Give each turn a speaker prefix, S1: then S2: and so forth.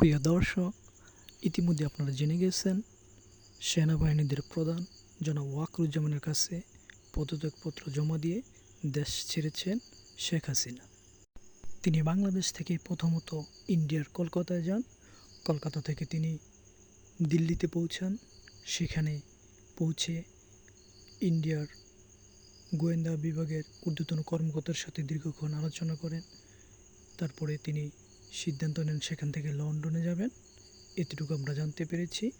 S1: প্রিয় দর্শক, ইতিমধ্যে আপনারা জেনে গেছেন সেনাবাহিনীদের প্রধান জনাব ওয়াকরুজ্জামানের কাছে পদত্যাগপত্র জমা দিয়ে দেশ ছেড়েছেন শেখ হাসিনা। তিনি বাংলাদেশ থেকে প্রথমত ইন্ডিয়ার কলকাতায় যান। কলকাতা থেকে তিনি দিল্লিতে পৌঁছান। সেখানে পৌঁছে ইন্ডিয়ার গোয়েন্দা বিভাগের ঊর্ধ্বতন কর্মকর্তার সাথে দীর্ঘক্ষণ আলোচনা করেন। তারপরে তিনি সিদ্ধান্ত নেন সেখান থেকে লন্ডনে যাবেন। এতটুকু আমরা জানতে পেরেছি।